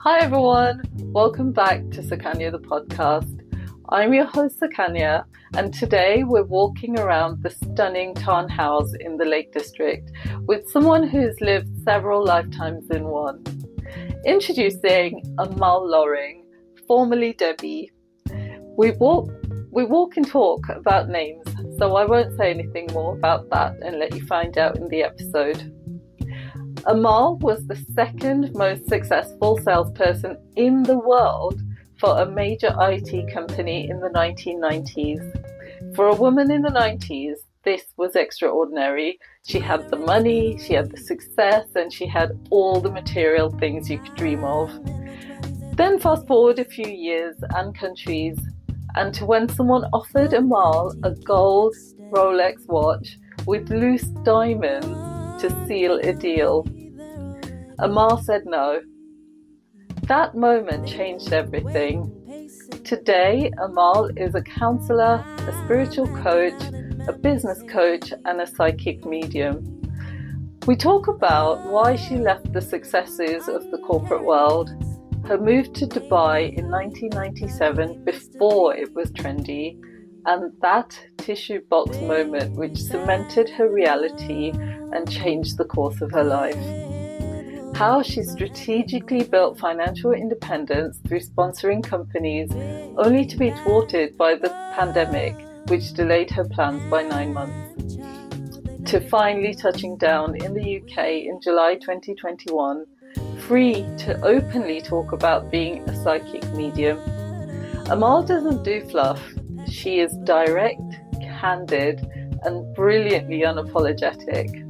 Hi everyone, welcome back to Sukanya the podcast. I'm your host Sukanya, and today we're walking around the stunning Tarn Hows in the Lake District with someone who's lived several lifetimes in one. Introducing Amal Loring, formerly Debbie. We walk and talk about names, so I won't say anything more about that and let you find out in the episode. Amal was the second most successful salesperson in the world for a major IT company in the 1990s. For a woman in the 90s, this was extraordinary. She had the money, she had the success, and she had all the material things you could dream of. Then fast forward a few years and countries, and to when someone offered Amal a gold Rolex watch with loose diamonds to seal a deal. Amal said no. That moment changed everything. Today, Amal is a counsellor, a spiritual coach, a business coach, and a psychic medium. We talk about why she left the successes of the corporate world, her move to Dubai in 1997 before it was trendy, and that tissue box moment which cemented her reality and changed the course of her life. How she strategically built financial independence through sponsoring companies, only to be thwarted by the pandemic, which delayed her plans by 9 months. To finally touching down in the UK in July 2021, free to openly talk about being a psychic medium. Amal doesn't do fluff. She is direct, candid, and brilliantly unapologetic.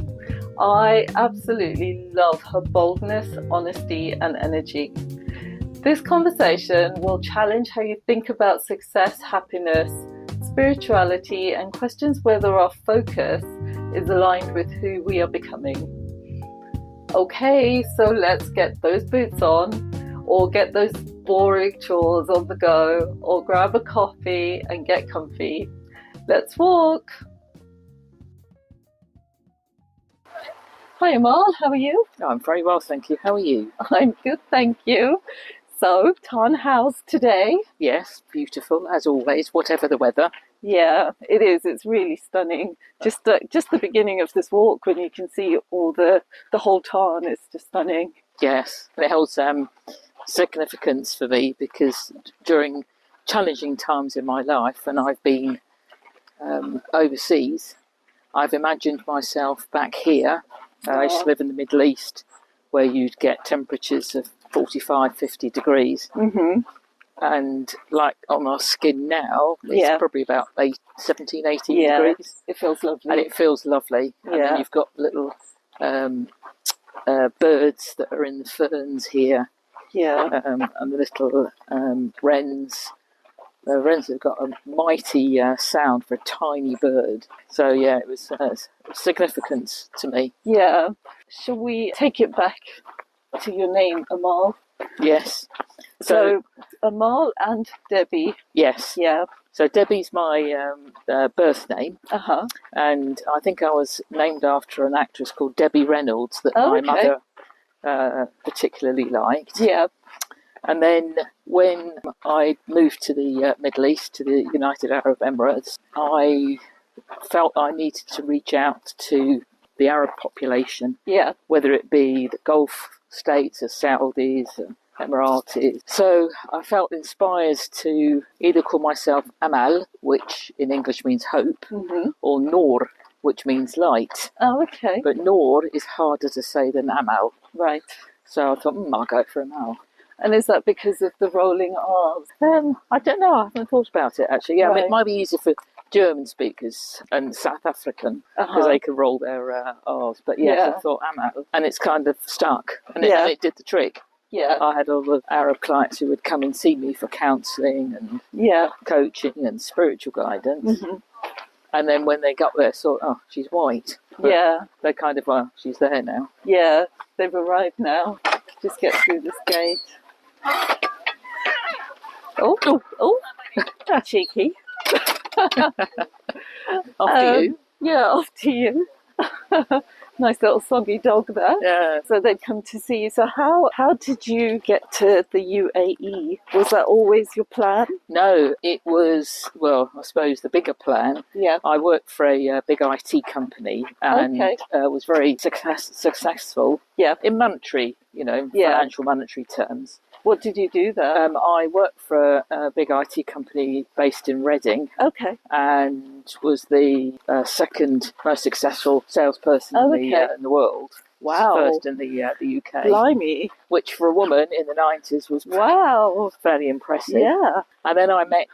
I absolutely love her boldness, honesty, and energy. This conversation will challenge how you think about success, happiness, spirituality, and questions whether our focus is aligned with who we are becoming. Okay, so let's get those boots on, or get those boring chores on the go, or grab a coffee and get comfy. Let's walk! Hi Amal, how are you? Oh, I'm very well, thank you. How are you? I'm good, thank you. So, Tarn Hows today. Yes, beautiful, as always, whatever the weather. Yeah, it is. It's really stunning. Just the beginning of this walk, when you can see all the whole Tarn, it's just stunning. Yes, it holds significance for me because during challenging times in my life, and I've been overseas, I've imagined myself back here. I used to live in the Middle East, where you'd get temperatures of 45, 50 degrees. Mm-hmm. And like on our skin now, it's probably about 17, 18 degrees. It feels lovely. And it feels lovely. And then you've got little birds that are in the ferns here. Yeah. And the little wrens. The wrens have got a mighty sound for a tiny bird. So yeah, it was significance to me. Yeah. Shall we take it back to your name, Amal? Yes. So Amal and Debbie. Yes. Yeah. So Debbie's my birth name. Uh-huh. And I think I was named after an actress called Debbie Reynolds that my mother particularly liked. Yeah. And then when I moved to the Middle East, to the United Arab Emirates, I felt I needed to reach out to the Arab population, whether it be the Gulf states, the Saudis, and Emiratis. So I felt inspired to either call myself Amal, which in English means hope, or Noor, which means light. Oh, okay. But Noor is harder to say than Amal. Right. So I thought, I'll go for Amal. And is that because of the rolling R's? I don't know. I haven't thought about it, actually. Yeah, right. I mean, it might be easier for German speakers and South African because they can roll their R's. But yes, I thought Amal. And it's kind of stuck. And it did the trick. Yeah. I had all the Arab clients who would come and see me for counselling and coaching and spiritual guidance. Mm-hmm. And then when they got there, thought, oh, she's white. But they kind of, well, she's there now. Yeah, they've arrived now. Just get through this gate. Oh, cheeky. After you. Yeah, after you. Nice little soggy dog there. Yeah. So they'd come to see you. So how did you get to the UAE? Was that always your plan? No, it was, well, I suppose the bigger plan. Yeah. I worked for a big IT company and was very successful in monetary, financial monetary terms. What did you do there? I worked for a big IT company based in Reading. Okay. And was the second most successful salesperson in the world. Wow. First in the UK. Blimey. Which for a woman in the 90s was fairly impressive. Yeah. And then I met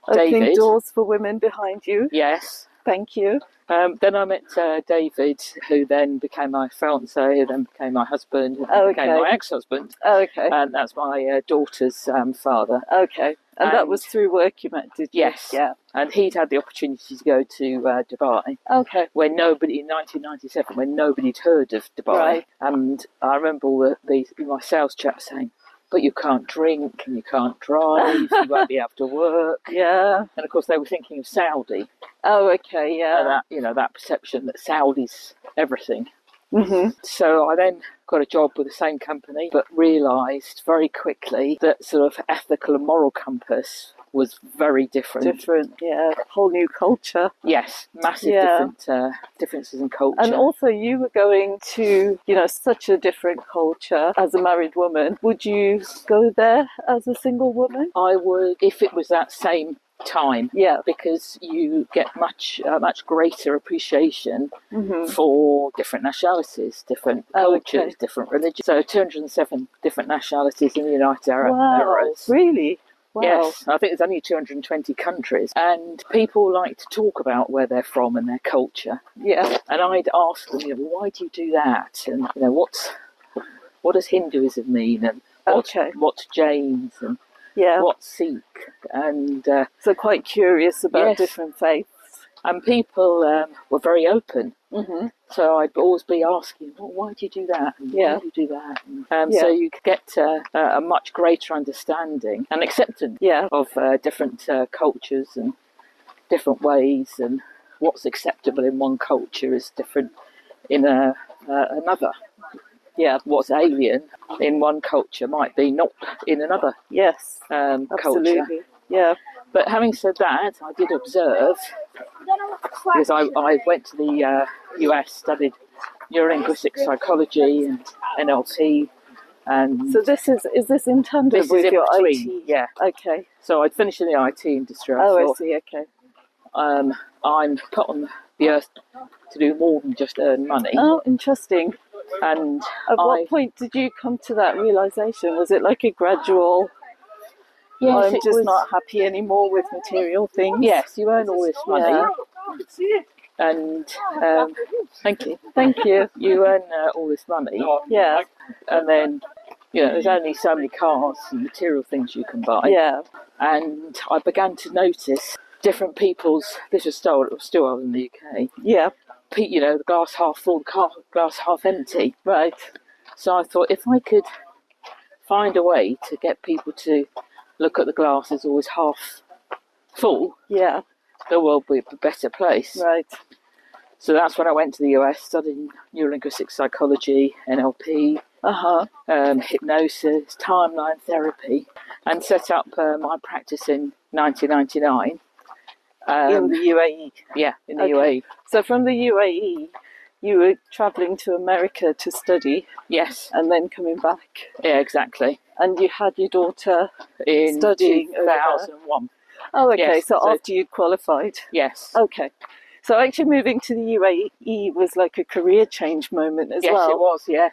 Opening David. doors for women behind you. Yes. Thank you. Then I met David, who then became my fiancé, who then became my husband, who then became my ex-husband. Okay. And that's my daughter's father. Okay. And that was through work you met, did you? Yes. Yeah. And he'd had the opportunity to go to Dubai. Okay. When nobody, in 1997, when nobody'd heard of Dubai. Right. And I remember all my sales chap saying, but you can't drink and you can't drive, you won't be able to work. Yeah. And of course they were thinking of Saudi. Oh, okay, yeah. And that perception that Saudi's everything. Mm-hmm. So I then got a job with the same company, but realised very quickly that sort of ethical and moral compass was very different. Different, yeah. Whole new culture. Yes, massive differences in culture. And also you were going to, such a different culture as a married woman. Would you go there as a single woman? I would, if it was that same time, because you get much greater appreciation for different nationalities, different cultures, different religions. So 207 different nationalities in the United Arab Emirates. Really? Wow. Yes, I think there's only 220 countries, and people like to talk about where they're from and their culture. Yeah. And I'd ask them, why do you do that? And what does Hinduism mean? And what's Jains? And what's Sikh? And so quite curious about different faiths. And people were very open. Mm-hmm. So I'd always be asking, why do you do that? And why do you do that? And so you get a much greater understanding and acceptance of different cultures and different ways, and what's acceptable in one culture is different in another. Yeah, what's alien in one culture might be not in another. Yes, culture. Absolutely. Yeah. But having said that, I did observe, because I went to the US, studied neurolinguistic psychology and NLP, and so this is this in tandem with your IT? Yeah. Okay. So I'd finished in the IT industry. I see. Okay. I'm put on the earth to do more than just earn money. Oh, interesting. And at what point did you come to that realization? Was it like a gradual? Yes, I'm just not happy anymore with material things. Yes, you earn all this money. And thank you. You earn all this money. Yeah. And then, there's only so many cars and material things you can buy. Yeah. And I began to notice different people's. This was still I was in the UK. Yeah. The glass half full, glass half empty. Right. So I thought, if I could find a way to get people to look at the glass as always half full, the world would be a better place. Right. So that's when I went to the US, studied neurolinguistic psychology, NLP, hypnosis, timeline therapy, and set up my practice in 1999. In the UAE? Yeah, in the UAE. So from the UAE, you were travelling to America to study? Yes. And then coming back? Yeah, exactly. And you had your daughter in studying 2001. Oh, okay. Yes, so after you'd qualified? Yes. Okay. So actually moving to the UAE was like a career change moment as well? Yes, it was, yeah.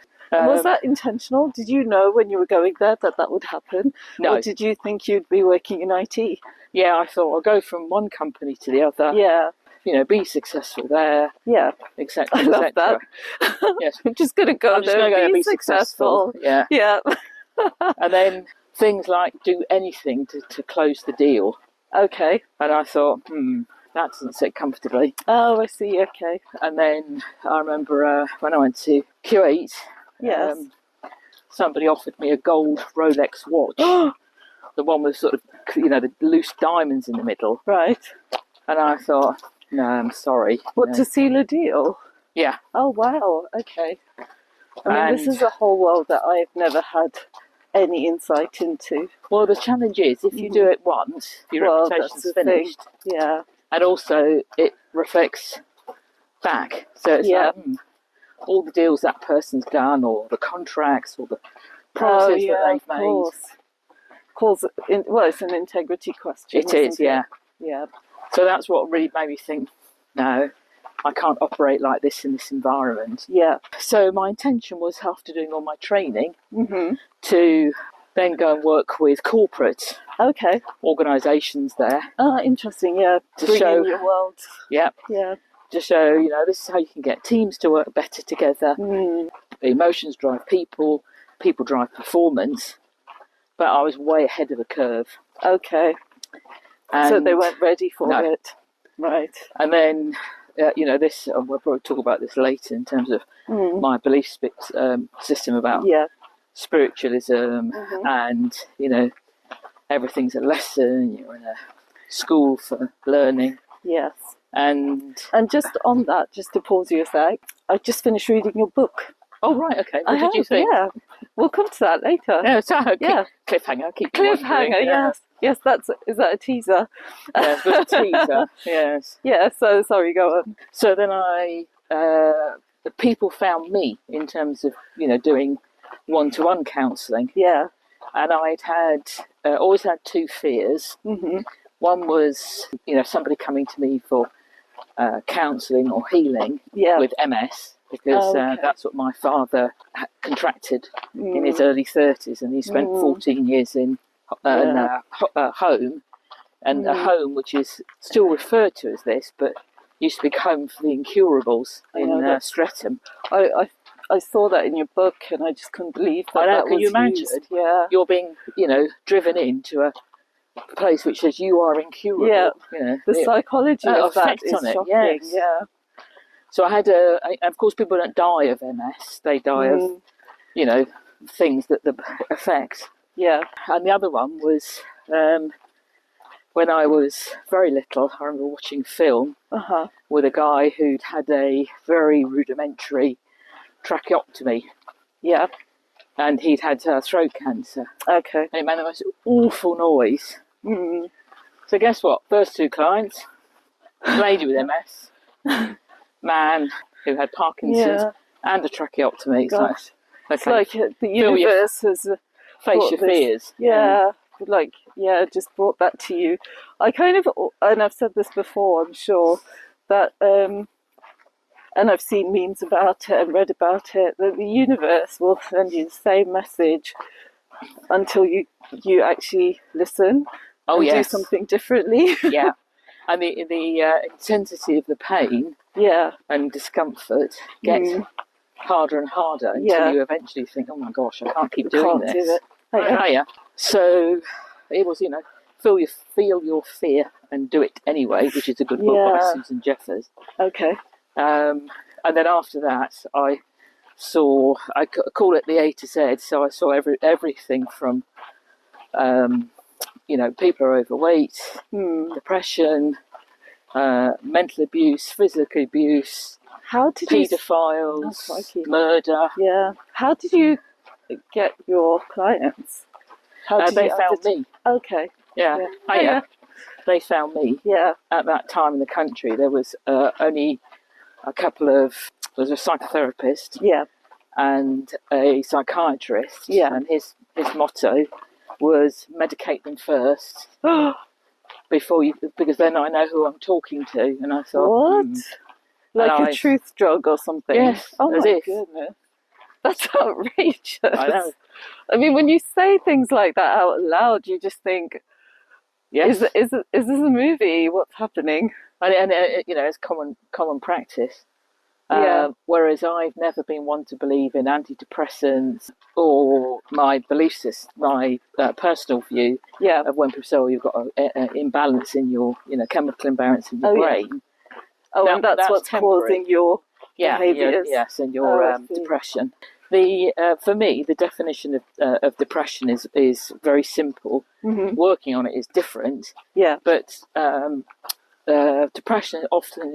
Was that intentional? Did you know when you were going there that would happen? No. Or did you think you'd be working in IT? Yeah, I thought I'll go from one company to the other. Yeah. Be successful there. Yeah. Etc. I love that. Yes. I'm just going to go there and be successful. Yeah. Yeah. And then things like do anything to close the deal. Okay. And I thought, that doesn't sit comfortably. Oh, I see. Okay. And then I remember when I went to Kuwait, somebody offered me a gold Rolex watch. The one with sort of, the loose diamonds in the middle. Right. And I thought, no, I'm sorry. What, to seal a deal? Yeah. Oh, wow. Okay. I mean, And this is a whole world that I've never had any insight into. well, the challenge is if you do it once, your Well, reputation's that's the finished. thing. Yeah. And also it reflects back. So it's Yeah. like all the deals that person's done, or the contracts, or the promises that they've made. Well, it's an integrity question. It is, yeah. Yeah. So that's what really made me think, no, I can't operate like this in this environment. Yeah. So my intention was, after doing all my training, Mm-hmm. to then go and work with corporate Okay. organisations there. Ah, interesting. Yeah. To Bring show in your world. Yeah. Yeah. To show, this is how you can get teams to work better together. Mm. Emotions drive people, people drive performance. But I was way ahead of the curve. Okay. And so they weren't ready for no. it. Right. And then, this, we'll probably talk about this later in terms of my belief system about spiritualism and, everything's a lesson, you're in a school for learning. Yes. And just on that, just to pause you a sec, I just finished reading your book. Oh, right, okay. What did you think? Yeah. We'll come to that later. Yeah, so cliffhanger. Keep Cliffhanger, yes. Yes, is that a teaser? Yes, it was a teaser, yes. Yeah, so sorry, go on. So then the people found me in terms of, doing one-to-one counselling. Yeah. And I'd always had two fears. Mm-hmm. One was, somebody coming to me for counselling or healing with MS, because that's what my father contracted in his early 30s, and he spent 14 years in a home, and a home which is still referred to as this, but used to be home for the incurables in Streatham. I saw that in your book, and I just couldn't believe that. I know, that can was you imagine? used. Yeah. You're being, driven into a place which says you are incurable. Yeah. The psychology of that is shocking. Yes. Yeah. So I had of course, people don't die of MS. They die of, things that the affect. Yeah. And the other one was when I was very little. I remember watching film with a guy who'd had a very rudimentary tracheotomy. Yeah. And he'd had throat cancer. Okay. And it made the most awful noise. Mm. So guess what? First two clients, lady with MS, man who had Parkinson's and a tracheotomy. It's like the universe has face your fears. Yeah. Just brought that to you. I kind of, and I've said this before, I'm sure, that, and I've seen memes about it and read about it, that the universe will send you the same message until you actually listen and do something differently. Yeah. And the intensity of the pain and discomfort gets harder and harder until you eventually think, oh my gosh, I can't keep doing this. Do it. So it was, feel your fear and do it anyway, which is a good book by Susan Jeffers. Okay. And then after that, I call it the A to Z. So I saw everything from, people are overweight, depression, mental abuse, physical abuse, paedophiles, murder. Yeah. How did you get your clients? They found me. Okay. Yeah. They found me. Yeah. At that time in the country, there was only a couple of. There was a psychotherapist. Yeah. And a psychiatrist. Yeah. And his motto was medicate them first. Because then I know who I'm talking to. And I thought, what? Like a truth drug or something? Yes. Oh my goodness. That's outrageous. I know. I mean, when you say things like that out loud, you just think, is this a movie? What's happening? And it's common practice. Whereas I've never been one to believe in antidepressants, or my belief system, my personal view of when people say, oh, you've got an imbalance in your, chemical imbalance in your brain. Oh, and that's what's temporary. Causing your behaviours. Yes, and your depression. For me, the definition of depression is very simple. Mm-hmm. Working on it is different. Yeah. But depression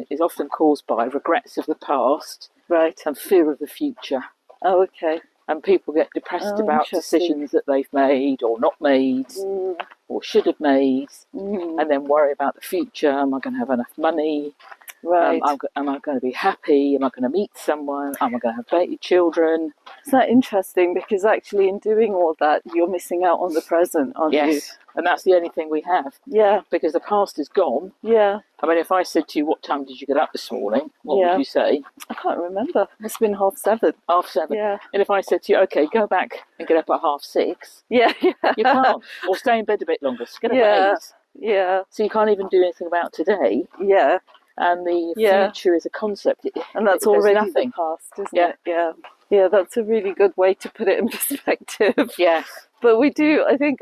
is often caused by regrets of the past, Right. and fear of the future. Oh, okay. And people get depressed about decisions that they've made or not made, or should have made, and then worry about the future. Am I going to have enough money? Right. Am I going to be happy? Am I going to meet someone? Am I going to have baby children? Is that interesting? Because actually in doing all that, you're missing out on the present, aren't you? Yes, and that's the only thing we have. Yeah. Because the past is gone. Yeah. I mean, if I said to you, what time did you get up this morning? What would you say? I can't remember. It's been 7:30. 7:30. Yeah. And if I said to you, okay, go back and get up at 6:30, Yeah. you can't. Or stay in bed a bit longer. So get up at 8. Yeah. So you can't even do anything about today. Yeah. And the future is a concept. And that's already the past, isn't it? Yeah. Yeah, that's a really good way to put it in perspective. Yes. But I think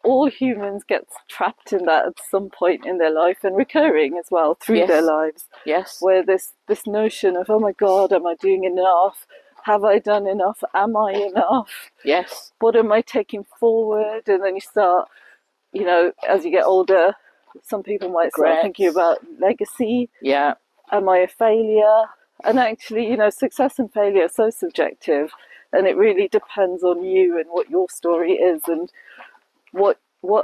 all humans get trapped in that at some point in their life, and recurring as well through their lives. Yes. Where this notion of, oh my God, am I doing enough? Have I done enough? Am I enough? Yes. What am I taking forward? And then you start, as you get older, some people might start thinking about legacy. Yeah. Am I a failure? And actually, success and failure are so subjective, and it really depends on you and what your story is and what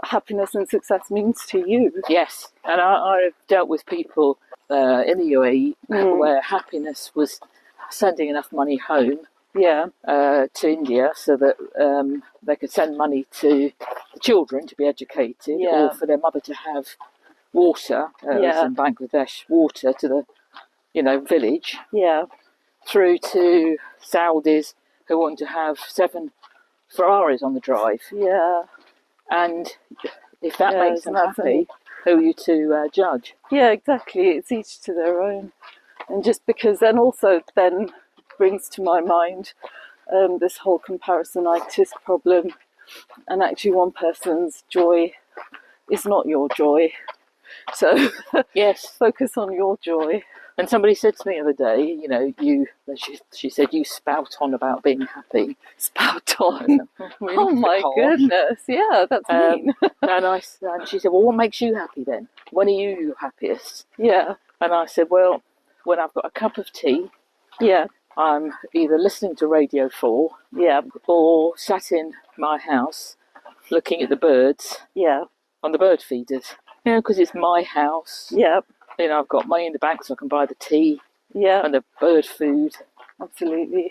happiness and success means to you. Yes. And I've dealt with people in the UAE where happiness was sending enough money home to India so that they could send money to the children to be educated, or for their mother to have water, as in Bangladesh, water to the village, through to Saudis who want to have 7 Ferraris on the drive. And if that makes them happy, who are you to judge? Yeah, exactly. It's each to their own. And just because then brings to my mind this whole comparisonitis problem. And actually one person's joy is not your joy. So yes, focus on your joy. And somebody said to me the other day, she said, you spout on about being happy. Spout on? Really oh my goodness, yeah, that's mean. and she said, well, what makes you happy then? When are you happiest? Yeah. And I said, well, when I've got a cup of tea, I'm either listening to Radio 4, or sat in my house looking at the birds, on the bird feeders. Because it's my house. I've got money in the bank so I can buy the tea and the bird food. Absolutely.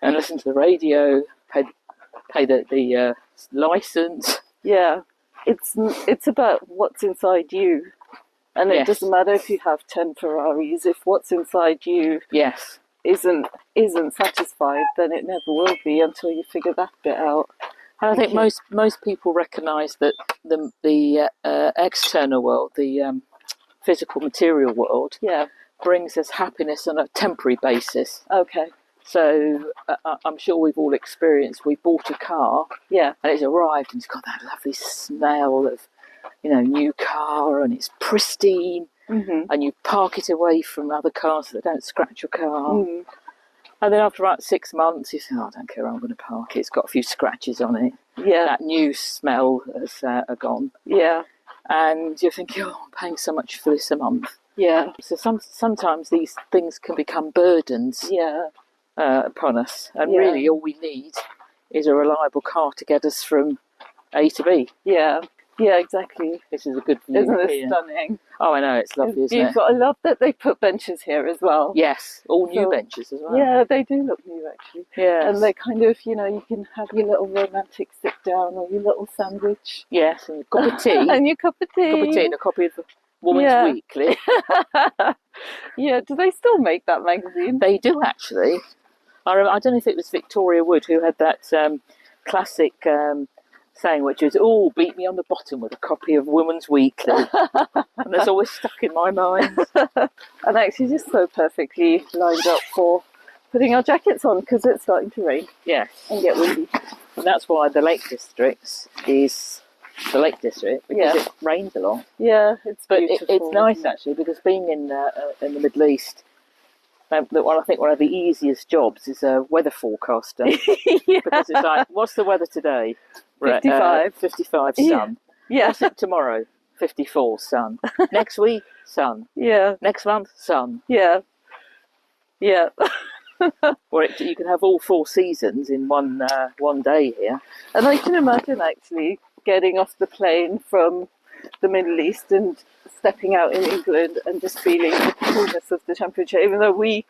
And listen to the radio, pay the license. Yeah. It's about what's inside you. And it doesn't matter if you have 10 Ferraris. If what's inside you isn't satisfied, then it never will be until you figure that bit out. And I think most people recognise that the external world, the physical material world, brings us happiness on a temporary basis. Okay. So I'm sure we've all experienced, we bought a car, and it's arrived and it's got that lovely smell of, new car, and it's pristine, and you park it away from other cars so they don't scratch your car. And then after about 6 months, you say, I don't care, I'm going to park it. It's got a few scratches on it. Yeah. That new smell has gone. Yeah. And you're thinking, I'm paying so much for this a month. Yeah. So sometimes these things can become burdens upon us. And really all we need is a reliable car to get us from A to B. Yeah. Yeah, exactly. This is a good view. Isn't it stunning? Oh, I know, it's lovely, isn't it? I love that they put benches here as well. Yes, all new benches as well. Yeah, they do look new, actually. Yes. And they kind of, you can have your little romantic sit down or your little sandwich. Yes, and a cup of tea. And your cup of tea. Cup of tea and a copy of the Woman's Weekly. Yeah, do they still make that magazine? They do, actually. I don't know if it was Victoria Wood who had that classic... saying, which is, beat me on the bottom with a copy of Woman's Weekly. And that's always stuck in my mind. And actually just so perfectly lined up for putting our jackets on, because it's starting to rain. Yes. And get windy. And that's why the Lake District is the Lake District, because it rains a lot. Yeah, it's beautiful. But it's nice, actually, because being in the Middle East, I think one of the easiest jobs is a weather forecaster. Because it's like, what's the weather today? 55. 55 sun. Yeah. What's it tomorrow? 54, sun. Next week, sun. Yeah. Next month, sun. Yeah. Yeah. Or you can have all 4 seasons in one day here. And I can imagine actually getting off the plane from the Middle East and stepping out in England and just feeling the coolness of the temperature, even though we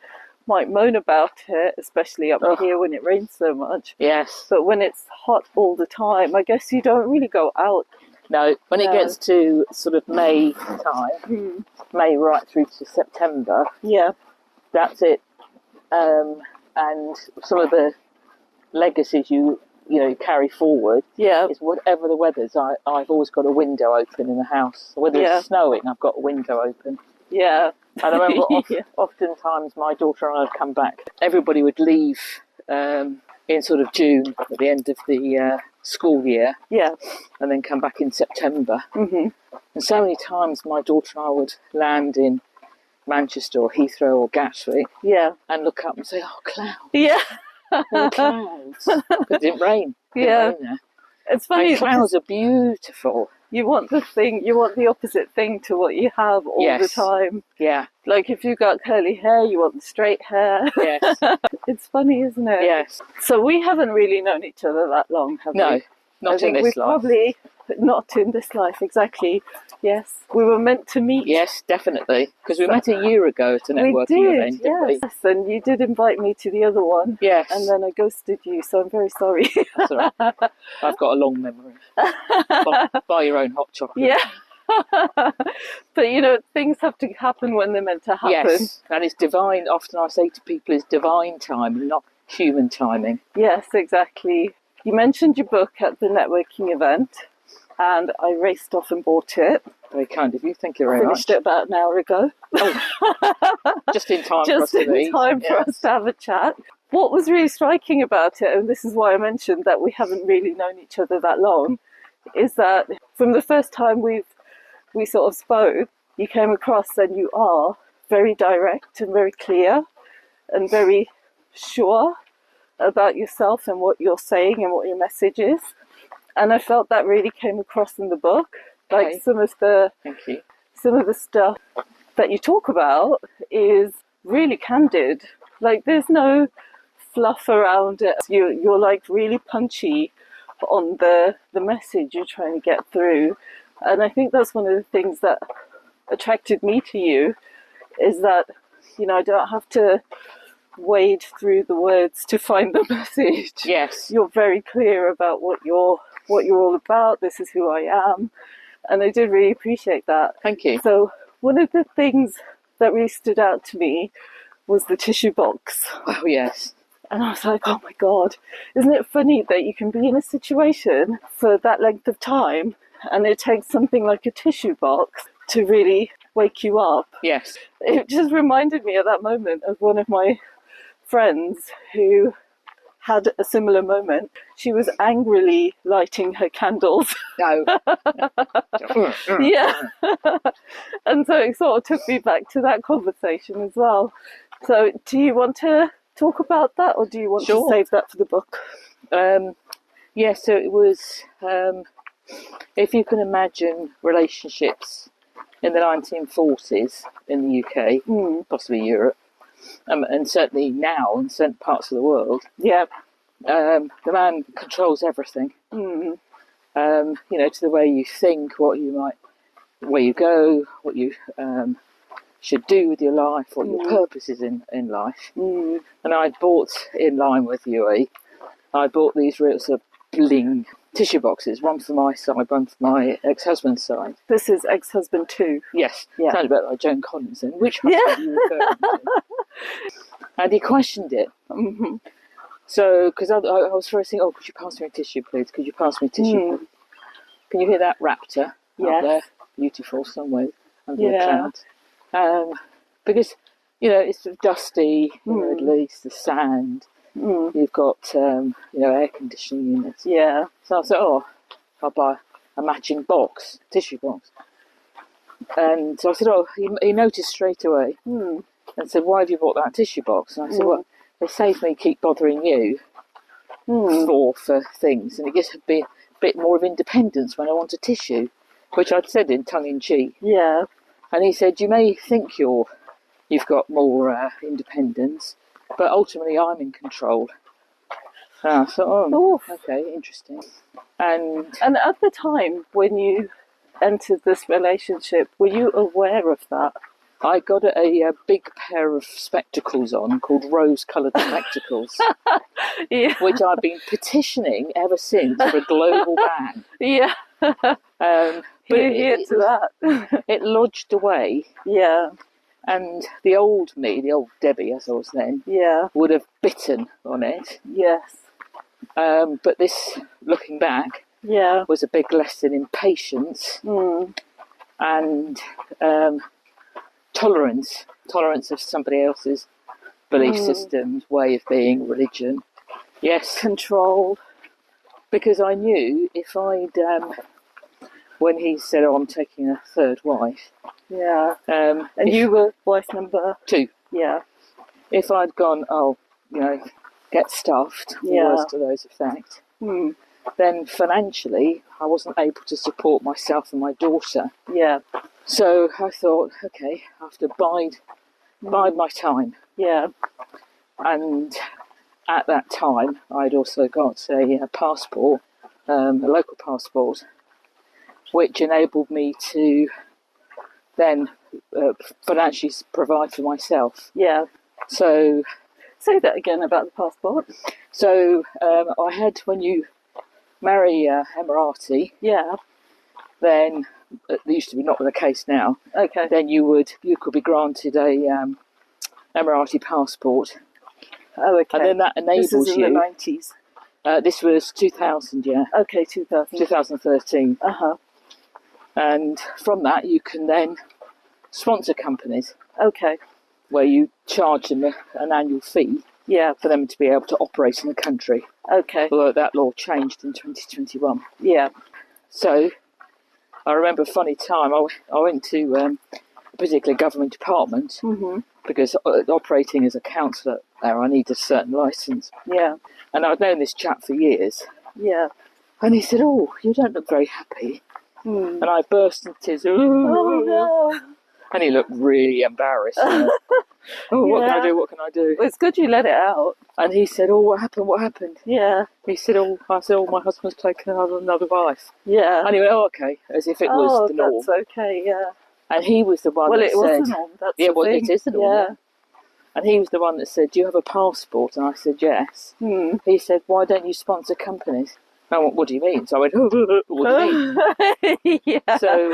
might moan about it, especially up here when it rains so much. Yes. But when it's hot all the time, I guess you don't really go out. No, when it gets to sort of May time, May right through to September, that's it. And some of the legacies you carry forward is whatever the weather's. I've always got a window open in the house. Whether it's snowing, I've got a window open. Yeah. And I remember oftentimes my daughter and I would come back. Everybody would leave in sort of June at the end of the school year. Yeah. And then come back in September. Mm-hmm. And so many times my daughter and I would land in Manchester or Heathrow or Gatwick and look up and say, oh, clouds. Yeah. All clouds. Because it didn't rain. It didn't rain there. It's funny. And clouds are beautiful. You want the opposite thing to what you have all the time. Yeah. Like if you've got curly hair, you want the straight hair. Yes. It's funny, isn't it? Yes. So we haven't really known each other that long, have we? No, not in this life. Probably not in this life, exactly. Yes. We were meant to meet. Yes, definitely. Because we met a year ago at a networking event, didn't we? Yes, and you did invite me to the other one. Yes. And then I ghosted you, so I'm very sorry. That's all right. I've got a long memory. Buy your own hot chocolate. Yeah. But, things have to happen when they're meant to happen. Yes, and it's divine. Often I say to people, it's divine timing, not human timing. Yes, exactly. You mentioned your book at the networking event, and I raced off and bought it. Very kind of you. Thank you very much. Finished it about an hour ago. Oh, just in time for us to meet. Just in time for us to have a chat. What was really striking about it, and this is why I mentioned that we haven't really known each other that long, is that from the first time we sort of spoke, you came across and you are very direct and very clear and very sure about yourself and what you're saying and what your message is. And I felt that really came across in the book. Like some of the stuff that you talk about is really candid. Like there's no fluff around it. You're like really punchy on the message you're trying to get through. And I think that's one of the things that attracted me to you, is that, I don't have to wade through the words to find the message. Yes. You're very clear about what you're all about. This is who I am. And I did really appreciate that. Thank you. So one of the things that really stood out to me was the tissue box. Oh, yes. And I was like, oh my God, isn't it funny that you can be in a situation for that length of time and it takes something like a tissue box to really wake you up? Yes. It just reminded me at that moment of one of my friends who had a similar moment. She was angrily lighting her candles. No. Yeah. And so it sort of took me back to that conversation as well. So do you want to talk about that, or do you want to save that for the book? Yeah, so it was, if you can imagine relationships in the 1940s in the UK, possibly Europe, and certainly now in certain parts of the world, the man controls everything. To the way you think, where you go, what you should do with your life, what your purpose is in life. And I bought, in line with UE, I bought these real sort of bling tissue boxes, one for my side, one for my ex-husband's side. This is ex-husband 2. Yes, sounds a bit like Joan Collins then. Which husband are you referring to? And he questioned it. Mm-hmm. So, because I was first thinking, could you pass me a tissue, please? Could you pass me a tissue, please? Can you hear that raptor out there? Beautiful, somewhere under the clouds. Because, it's sort of dusty in the Middle East, the sand. You've got, air conditioning units. Yeah. So I said, I'll buy a matching box, tissue box. And so I said, he noticed straight away and said, why have you bought that tissue box? And I said, well, it saves me keep bothering you for things, and it gives a bit more of independence when I want a tissue. which I'd said in tongue-in-cheek. Yeah. And he said, you may think you've got more independence, but ultimately I'm in control. And I thought, okay, interesting. And at the time when you entered this relationship, were you aware of that? I got a big pair of spectacles on called rose-coloured spectacles, Yeah. which I've been petitioning ever since for a global ban. Yeah. But Here to that. It lodged away. Yeah. And the old me, the old Debbie as I was then, Yeah. would have bitten on it. Yes. But this, looking back, Yeah. was a big lesson in patience and tolerance of somebody else's belief systems, way of being, religion. Yes. Control. Because I knew if I'd, when he said, oh, I'm taking a third wife. Yeah. And you were wife number 2. Yeah. If I'd gone, get stuffed, words to those effect, then financially I wasn't able to support myself and my daughter. Yeah. So I thought, okay, I have to bide my time. Yeah. And at that time, I'd also got a passport, a local passport, which enabled me to then financially provide for myself. Yeah. So, say that again about the passport. So I had, when you marry Emirati, then it used to be not the case now. Okay. Then you could be granted a Emirati passport. Oh, okay. And then that enables you. This is in the 90s. This was 2000, yeah. Okay, 2000. 2013. Uh-huh. And from that, you can then sponsor companies. Okay. Where you charge them an annual fee. Yeah. For them to be able to operate in the country. Okay. Although that law changed in 2021. Yeah. So, I remember a funny time. I went to a particular government department because operating as a counsellor there, I need a certain licence. Yeah. And I'd known this chap for years. Yeah. And he said, "Oh, you don't look very happy." And I burst into tears. Oh no! And he looked really embarrassed. What can I do? What can I do? Well, it's good you let it out. And he said, "Oh, what happened? What happened?" Yeah. He said, I said, "Oh, my husband's taken another wife." Yeah. And he went, "Oh, okay," as if it was the norm. That's okay, yeah. And he was the one that said... Well, it was the norm, that's the thing. It is the norm. Yeah. And he was the one that said, "Do you have a passport?" And I said, "Yes." He said, "Why don't you sponsor companies?" I went, "What do you mean?" So I went, "What do you mean?" Yeah. So,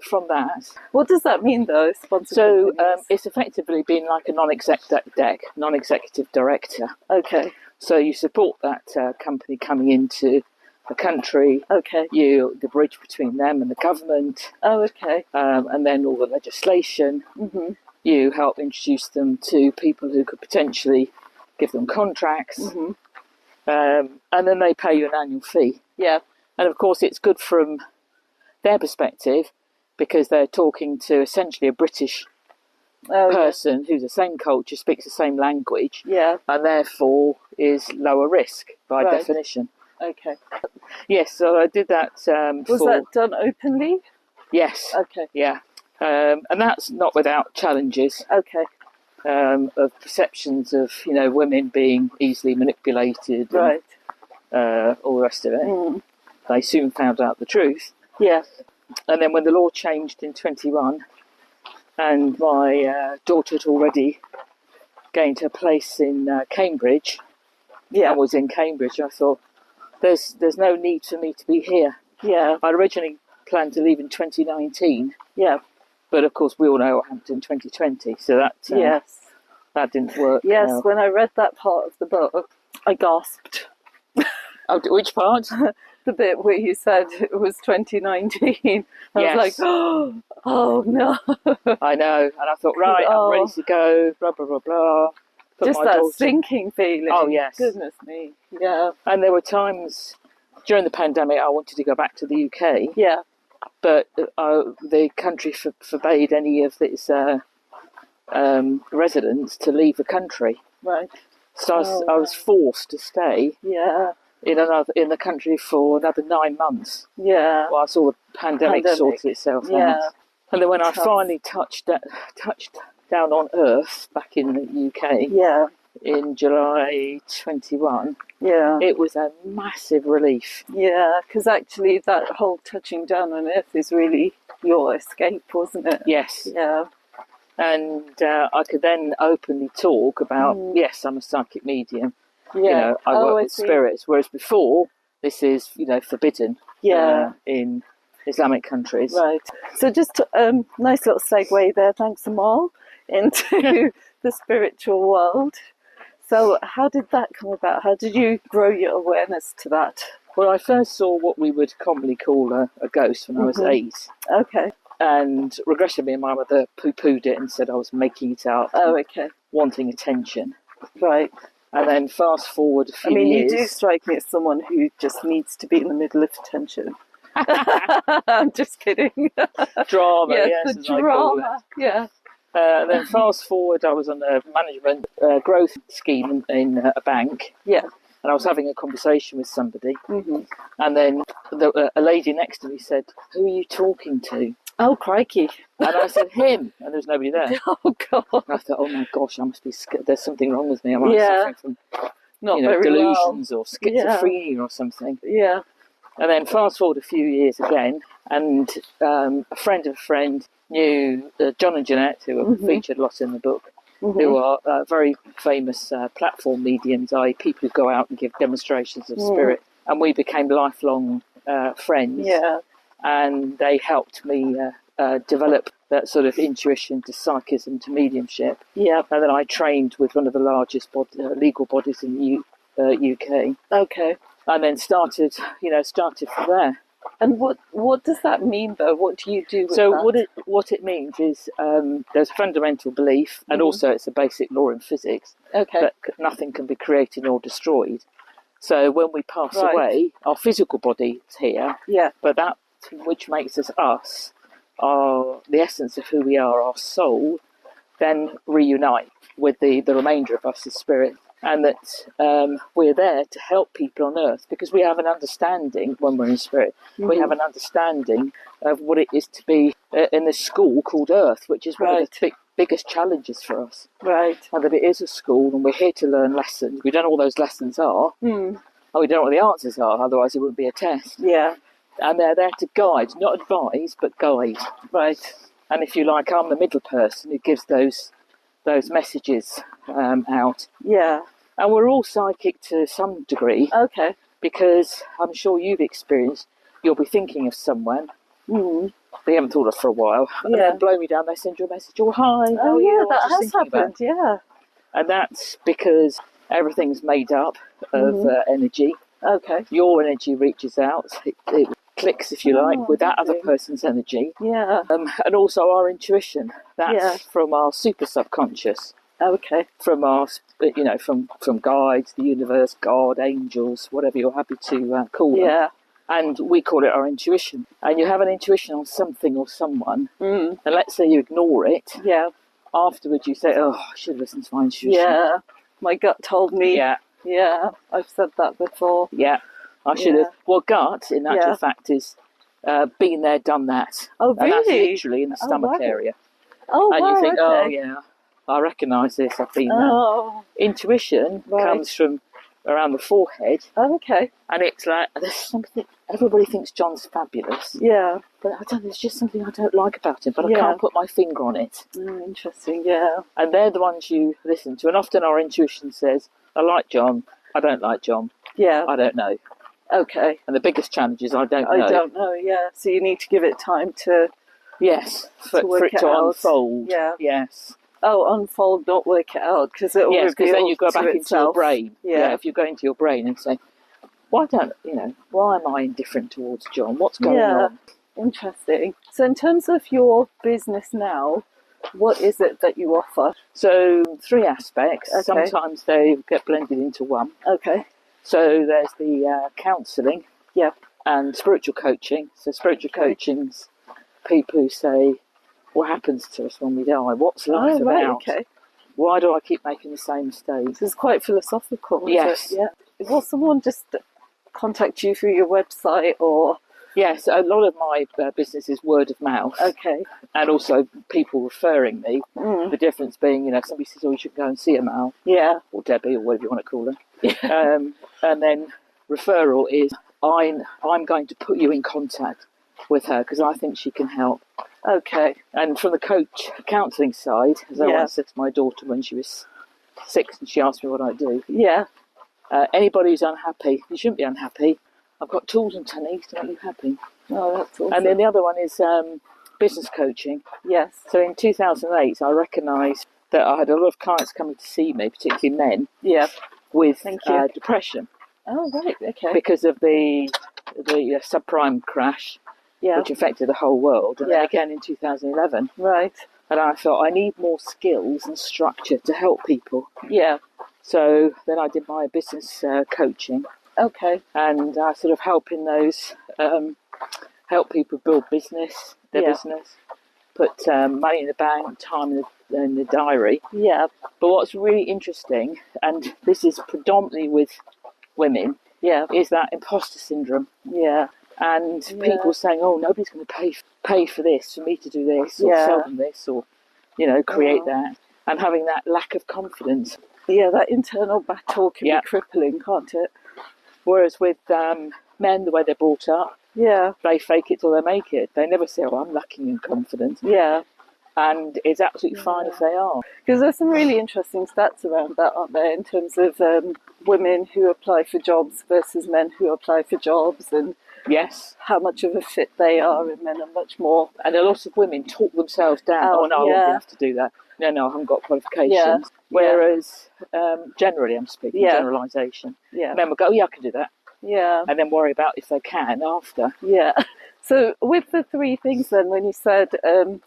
from that... What does that mean, though, sponsor companies? It's effectively been like a non-executive director. Okay. So you support that company coming into the country. Okay. The bridge between them and the government. Oh, okay. And then all the legislation. You help introduce them to people who could potentially give them contracts. And then they pay you an annual fee. Yeah. And of course it's good from their perspective because they're talking to essentially a British person who's the same culture, speaks the same language, and therefore is lower risk by definition. Okay. Yes, so I did that. Was that done openly? Yes. Okay. Yeah. And that's not without challenges. Okay. Of perceptions of women being easily manipulated. Right. And, all the rest of it. They soon found out the truth. Yeah. And then when the law changed in 21, and my daughter had already gained her place in Cambridge, I was in Cambridge, I thought, there's no need for me to be here. Yeah. I originally planned to leave in 2019. Yeah. But of course, we all know what happened in 2020, so that that didn't work. Yes, when I read that part of the book, I gasped. Oh, which part? The bit where you said it was 2019. I was like, oh no. I know, and I thought, right, I'm ready to go, blah, blah, blah, blah. Just that sinking feeling. Oh, yes. Goodness me. Yeah. And there were times during the pandemic I wanted to go back to the UK. Yeah. But the country forbade any of its residents to leave the country. Right. So I was forced to stay. Yeah. in the country for another 9 months. Yeah. Whilst all the pandemic sorted itself out. And then when I finally touched down on Earth back in the UK in July 21, it was a massive relief. Yeah, because actually that whole touching down on Earth is really your escape, wasn't it? Yes. Yeah. And I could then openly talk about, yes, I'm a psychic medium. Yeah. I work with spirits, whereas before, this is, forbidden in Islamic countries. Right. So just nice little segue there, thanks Amal, into the spiritual world. So how did that come about? How did you grow your awareness to that? Well, I first saw what we would commonly call a ghost when I was 8. Okay. And regrettably, my mother poo-pooed it and said I was making it up. Oh, okay. Wanting attention. Right. And then fast forward a few years. You do strike me as someone who just needs to be in the middle of attention. I'm just kidding. Drama, yes, the drama. Yeah. Then fast forward, I was on a management growth scheme in a bank. Yeah. And I was having a conversation with somebody. And then a lady next to me said, "Who are you talking to?" Oh, crikey. And I said, "Him." And there was nobody there. Oh, God. And I thought, oh, my gosh, I must be scared. There's something wrong with me. I might be suffering from delusions or schizophrenia or something. Yeah. And then fast forward a few years again, and a friend of a friend knew John and Jeanette, who are featured a lot in the book, who are very famous platform mediums, i.e. people who go out and give demonstrations of spirit. And we became lifelong friends. Yeah. And they helped me develop that sort of intuition to psychism to mediumship. Yeah. And then I trained with one of the largest legal bodies in the UK. Okay. And then started from there. And what does that mean, though? What do you do with that? So what it means is there's a fundamental belief, and also it's a basic law in physics, that nothing can be created or destroyed. So when we pass away, our physical body is here, but that which makes us us, the essence of who we are, our soul, then reunite with the remainder of us as spirit. And that we're there to help people on earth because we have an understanding when we're in spirit. We have an understanding of what it is to be in this school called Earth, which is one of the biggest challenges for us. Right. And that it is a school and we're here to learn lessons. We don't know what those lessons are. And we don't know what the answers are, otherwise it wouldn't be a test. Yeah. And they're there to guide, not advise, but guide. Right. And if you like, I'm the middle person who gives those messages out. Yeah. And we're all psychic to some degree. Okay. Because I'm sure you've experienced, you'll be thinking of someone. They haven't thought of for a while. And then blow me down, they send you a message. Oh, hi. Oh, yeah, that has happened, yeah. And that's because everything's made up of energy. Okay. Your energy reaches out. It clicks, if you like, with that other person's energy. Yeah. And also our intuition. That's from our super subconscious. Okay. From our, from guides, the universe, God, angels, whatever you're happy to call them. Yeah. And we call it our intuition. And you have an intuition on something or someone, and let's say you ignore it. Yeah. Afterwards you say, oh, I should listen to my intuition. Yeah. My gut told me. Yeah. Yeah. I've said that before. Yeah. I should have. Well, gut, in actual fact, is been there, done that. Oh, really? And that's literally in the stomach area. Oh, and you think, oh, yeah, I recognise this, I've been there. Intuition comes from around the forehead. Oh, okay. And it's like, there's something, everybody thinks John's fabulous. Yeah. But there's just something I don't like about him, but I can't put my finger on it. Interesting, yeah. And they're the ones you listen to. And often our intuition says, I like John, I don't like John. Yeah. I don't know. Okay. And the biggest challenge is I don't know. I don't know, yeah. So you need to give it time to... Yes, for it to unfold. Yeah. Yes. Oh, unfold, not work it out, because it will reveal because then you go back into your brain. Yeah. If you go into your brain and say, why am I indifferent towards John? What's going on? Interesting. So in terms of your business now, what is it that you offer? So 3 aspects. Okay. Sometimes they get blended into one. Okay. So there's the counselling. Yeah. And spiritual coaching. So spiritual coaching's people who say, what happens to us when we die? What's life about? Okay. Why do I keep making the same mistakes? It's quite philosophical. Yes. Yeah. Well, someone just contact you through your website or? Yes, a lot of my business is word of mouth. Okay. And also people referring me. Mm. The difference being, you know, if somebody says, oh, you should go and see Amal. Yeah. Or Debbie, or whatever you want to call her. Yeah. And then referral is, I'm going to put you in contact with her because I think she can help. Okay. And from the counselling side, as I once said to my daughter when she was 6 and she asked me what I do. Yeah. Anybody who's unhappy, you shouldn't be unhappy. I've got tools and techniques to make you happy. Oh, that's awesome. And then the other one is business coaching. Yes. So in 2008, I recognised that I had a lot of clients coming to see me, particularly men, with depression. Oh, right, okay. Because of the subprime crash, which affected the whole world. And then again in 2011. Right. And I thought, I need more skills and structure to help people. Yeah. So then I did my business coaching. Okay. And sort of helping those, help people build their business, put money in the bank, time in the diary. Yeah. But what's really interesting, and this is predominantly with women, is that imposter syndrome. Yeah. And people saying, oh, nobody's going to pay for this, for me to do this, or sell them this, or, you know, create that. And having that lack of confidence. Yeah, that internal battle can be crippling, can't it? Whereas with men, the way they're brought up, they fake it till they make it. They never say, oh, I'm lacking in confidence. Yeah. And it's absolutely fine if they are. Because there's some really interesting stats around that, aren't there, in terms of women who apply for jobs versus men who apply for jobs, and how much of a fit they are, and men are much more. And a lot of women talk themselves down. Oh, no, I won't be able to do that. No, I haven't got qualifications. Yeah. Whereas, generally, I'm speaking generalisation. Yeah. Men will go, oh, yeah, I can do that. Yeah. And then worry about if they can after. Yeah. So with the three things then, when you said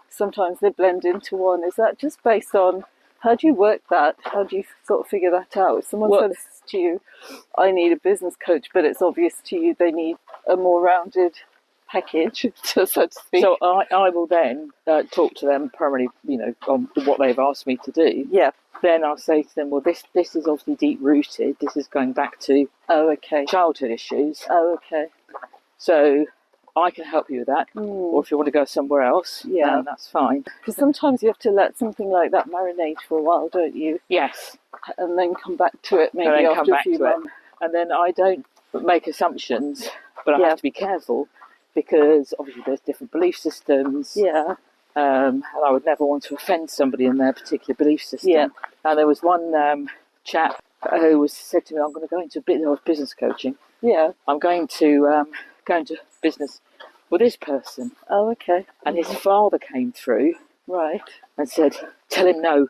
sometimes they blend into one, is that just based on, how do you work that? How do you sort of figure that out? If someone says to you, I need a business coach, but it's obvious to you they need a more rounded package, so to speak. So I will then talk to them primarily, you know, on what they've asked me to do. Yeah. Then I'll say to them, well, this is obviously deep-rooted. This is going back to childhood issues. Oh, okay. So I can help you with that. Or if you want to go somewhere else, then that's fine. Because sometimes you have to let something like that marinate for a while, don't you? Yes. And then come back to it maybe after a few months. And then I don't make assumptions, but I have to be careful because obviously there's different belief systems. Yeah. And I would never want to offend somebody in their particular belief system. Yeah. And there was one chap who said to me, I'm going to go into business coaching. Yeah. I'm going to go into business with this person. Oh, okay. And his father came through. Right. And said, tell him no,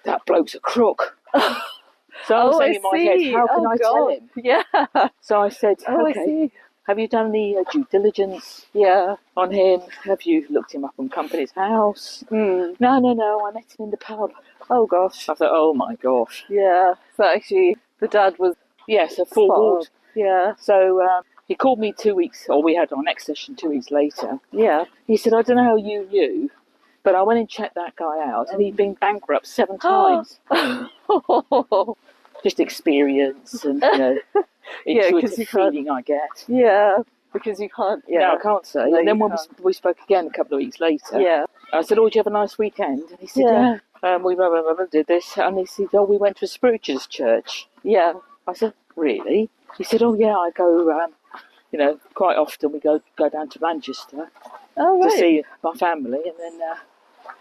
that bloke's a crook. So I was saying in my head, how can I tell him? Yeah. So I said, I okay. see. Have you done any due diligence on him? Have you looked him up on Company's House? No, I met him in the pub. Oh, gosh. I thought, oh, my gosh. Yeah. So actually, the dad was... Yes, a forward. Yeah. So he called me 2 weeks, or we had our next session 2 weeks later. Yeah. He said, I don't know how you knew, but I went and checked that guy out, and he'd been bankrupt 7 times. Just experience and, you know, intuitive feeling I get. Yeah, because you can't... No, I can't say. No, and then when we spoke again a couple of weeks later, I said, oh, did you have a nice weekend? And he said, we did this. And he said, oh, we went to a spiritualist church. Yeah. I said, really? He said, oh, yeah, I go, you know, quite often we go down to Manchester to see my family, and then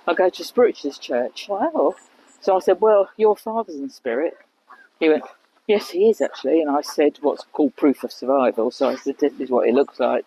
I go to a spiritualist church. Wow. So I said, well, your father's in spirit. He went, yes, he is actually. And I said, what's called proof of survival. So I said, this is what he looks like.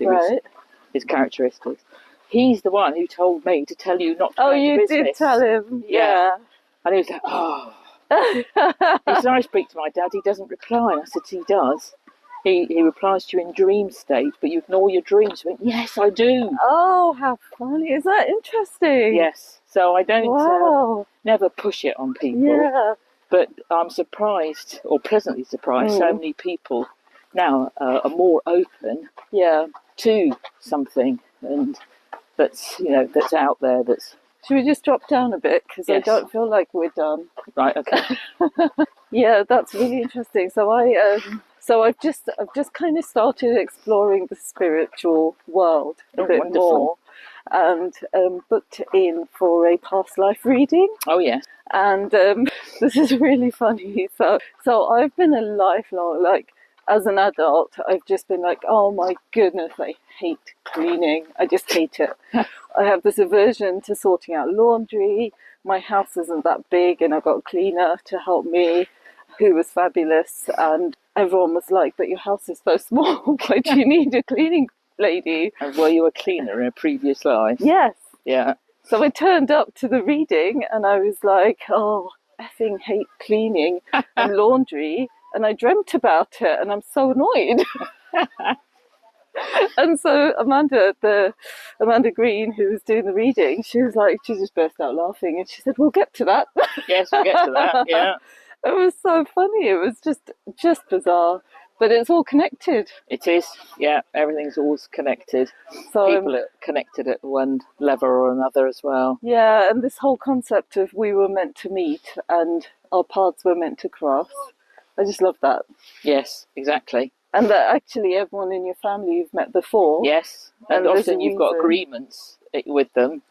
His characteristics. He's the one who told me to tell you not to go into business. Oh, you did tell him? Yeah. And he was like, oh. He said, I speak to my dad, he doesn't reply. And I said, he does. He replies to you in dream state, but you ignore your dreams. He went, yes, I do. Oh, how funny. Is that interesting? Yes. So I don't never push it on people. Yeah. But I'm surprised, or pleasantly surprised, so many people now are more open to something and that's out there. Should we just drop down a bit? Because I don't feel like we're done. Right, okay. Yeah, that's really interesting. So So I've just kind of started exploring the spiritual world a bit wonderful. more, and booked in for a past life reading. Oh, yeah. And this is really funny. So I've been a lifelong, like, as an adult, I've just been like, oh my goodness, I hate cleaning. I just hate it. I have this aversion to sorting out laundry. My house isn't that big, and I got a cleaner to help me, who was fabulous. And everyone was like, but your house is so small. Why do you need a cleaning lady? And were you a cleaner in a previous life? Yes. Yeah. So I turned up to the reading and I was like, oh, effing hate cleaning and laundry. And I dreamt about it and I'm so annoyed. And so Amanda Green, who was doing the reading, she just burst out laughing and she said, we'll get to that. Yes, we'll get to that, yeah. It was so funny. It was just bizarre. But it's all connected. It is, yeah. Everything's always connected. So people are connected at one level or another as well. Yeah, and this whole concept of we were meant to meet and our paths were meant to cross. I just love that. Yes, exactly. And that actually everyone in your family you've met before. Yes, and there's often a you've got reason. agreements with them,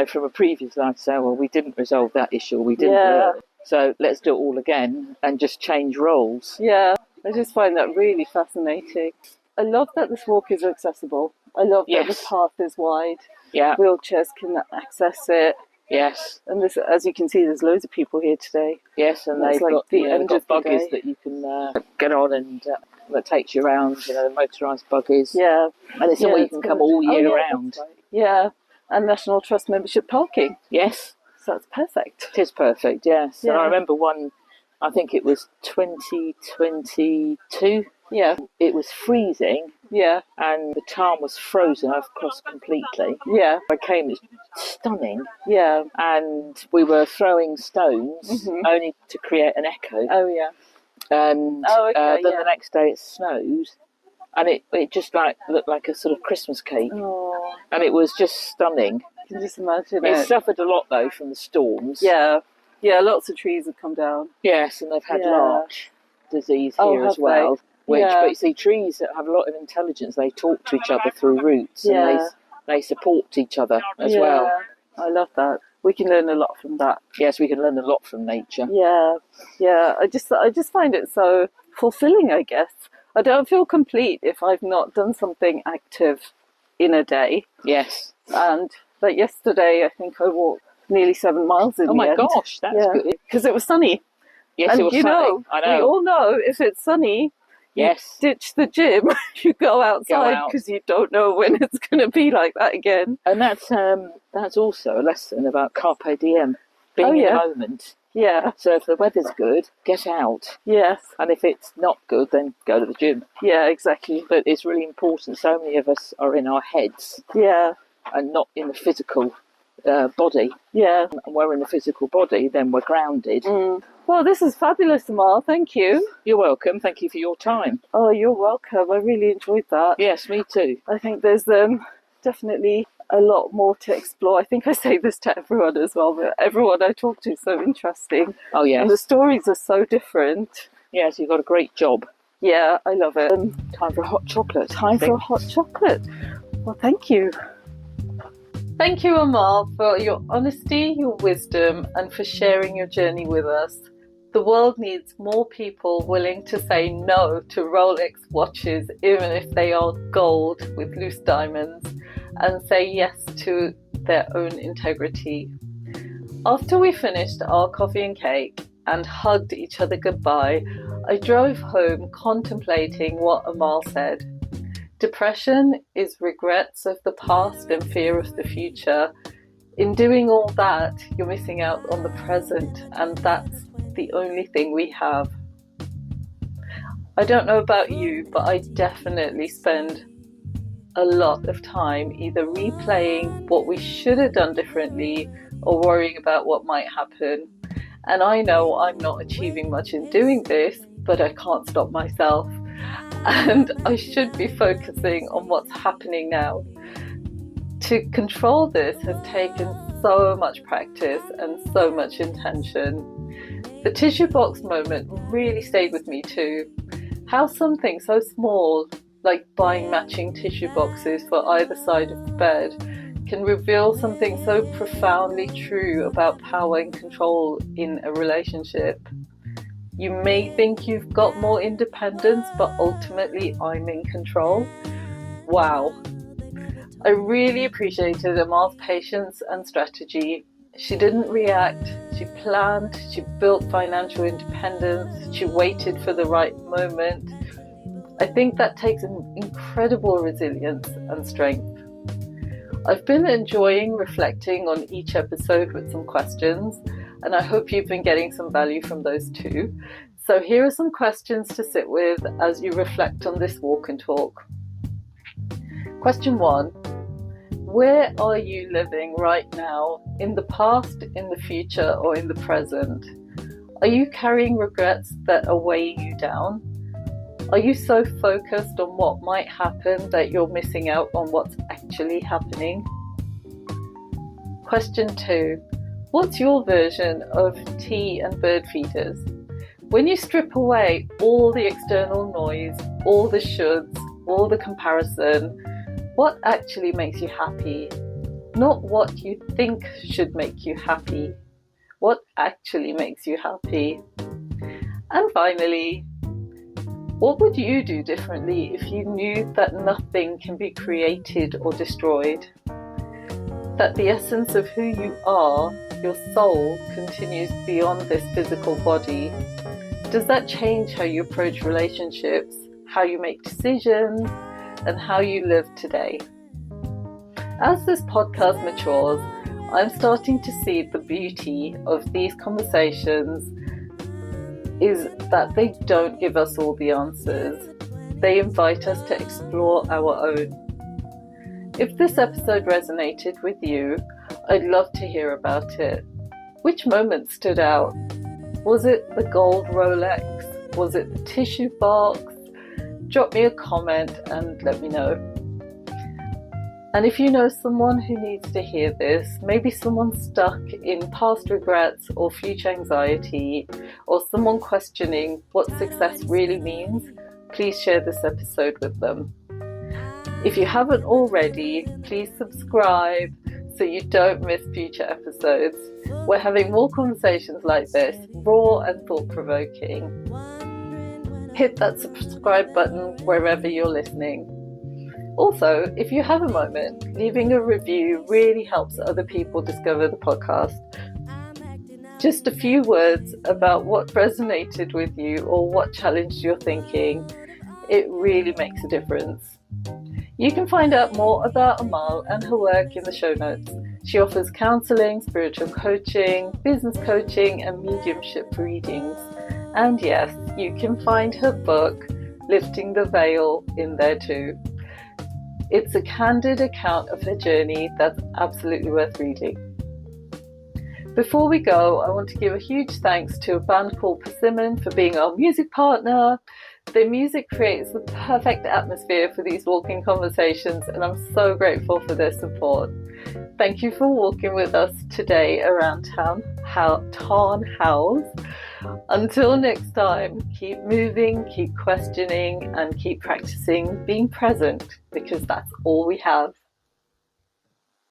from a previous life. So, well, we didn't resolve that issue. We didn't. Yeah. So let's do it all again and just change roles. Yeah, I just find that really fascinating. I love that this walk is accessible. I love that the path is wide. Yeah. Wheelchairs can access it. Yes. And this, as you can see, there's loads of people here today. Yes, and they've like got the end got of the buggies day. that you can get on and that takes you around, motorised buggies. Yeah. And it's somewhere you can come all year round. Right. Yeah, and National Trust membership parking. Yes. So that's perfect. It is perfect, yes. Yeah. And I remember one, I think it was 2022. Yeah. It was freezing. Yeah. And the Tarn was frozen across completely. Yeah. I came, it's stunning. Yeah. And we were throwing stones only to create an echo. Oh, yeah. And then the next day it snowed. And it just looked like a sort of Christmas cake. Oh. And it was just stunning. You can just imagine It it. suffered a lot, though, from the storms. Yeah. Yeah, lots of trees have come down. Yes, and they've had larch disease here as have well. they? But you see, trees that have a lot of intelligence, they talk to each other through roots, and they support each other as well. I love that. We can learn a lot from that. Yes, we can learn a lot from nature. Yeah, yeah. I just find it so fulfilling, I guess. I don't feel complete if I've not done something active in a day. Yes. And like yesterday, I think I walked nearly 7 miles in the end. Oh my gosh, that's good. Because it was sunny. Yes, and it was sunny. I know. We all know if it's sunny, yes, you ditch the gym, you go outside because you don't know when it's going to be like that again. And that's also a lesson about carpe diem, being in the moment. Yeah. So if the weather's good, get out. Yes. And if it's not good, then go to the gym. Yeah, exactly. But it's really important. So many of us are in our heads. Yeah. And not in the physical body. Yeah. And we're in the physical body, then we're grounded. Mm. Well, this is fabulous, Amal. Thank you. You're welcome. Thank you for your time. Oh, you're welcome. I really enjoyed that. Yes, me too. I think there's definitely a lot more to explore. I think I say this to everyone as well, but everyone I talk to is so interesting. Oh, yes. And the stories are so different. Yes, you've got a great job. Yeah, I love it. Time for a hot chocolate. Time for a hot chocolate. Well, thank you. Thank you, Amal, for your honesty, your wisdom, and for sharing your journey with us. The world needs more people willing to say no to Rolex watches, even if they are gold with loose diamonds, and say yes to their own integrity. After we finished our coffee and cake and hugged each other goodbye, I drove home contemplating what Amal said. Depression is regrets of the past and fear of the future. In doing all that, you're missing out on the present, and that's the only thing we have. I don't know about you, but I definitely spend a lot of time either replaying what we should have done differently or worrying about what might happen. And I know I'm not achieving much in doing this, but I can't stop myself. And I should be focusing on what's happening now. To control this has taken so much practice and so much intention. The tissue box moment really stayed with me too. How something so small, like buying matching tissue boxes for either side of the bed, can reveal something so profoundly true about power and control in a relationship. You may think you've got more independence, but ultimately I'm in control. Wow. I really appreciated Amal's patience and strategy. She didn't react, she planned, she built financial independence, she waited for the right moment. I think that takes an incredible resilience and strength. I've been enjoying reflecting on each episode with some questions, and I hope you've been getting some value from those too. So here are some questions to sit with as you reflect on this walk and talk. Question 1. Where are you living right now, in the past, in the future, or in the present? Are you carrying regrets that are weighing you down? Are you so focused on what might happen that you're missing out on what's actually happening? Question 2. What's your version of tea and bird feeders? When you strip away all the external noise, all the shoulds, all the comparison, what actually makes you happy? Not what you think should make you happy. What actually makes you happy? And finally, what would you do differently if you knew that nothing can be created or destroyed? That the essence of who you are, your soul, continues beyond this physical body? Does that change how you approach relationships, how you make decisions, and how you live today? As this podcast matures, I'm starting to see the beauty of these conversations is that they don't give us all the answers. They invite us to explore our own. If this episode resonated with you, I'd love to hear about it. Which moment stood out? Was it the gold Rolex? Was it the tissue box? Drop me a comment and let me know. And if you know someone who needs to hear this, maybe someone stuck in past regrets or future anxiety, or someone questioning what success really means, please share this episode with them. If you haven't already, please subscribe so you don't miss future episodes. We're having more conversations like this, raw and thought-provoking. Hit that subscribe button wherever you're listening. Also, if you have a moment, leaving a review really helps other people discover the podcast. Just a few words about what resonated with you or what challenged your thinking. It really makes a difference. You can find out more about Amal and her work in the show notes. She offers counselling, spiritual coaching, business coaching, and mediumship readings. And yes, you can find her book, Lifting the Veil, in there too. It's a candid account of her journey that's absolutely worth reading. Before we go, I want to give a huge thanks to a band called Persimmon for being our music partner. Their music creates the perfect atmosphere for these walking conversations, and I'm so grateful for their support. Thank you for walking with us today around Tarn Hows. Until next time, keep moving, keep questioning, and keep practicing being present, because that's all we have.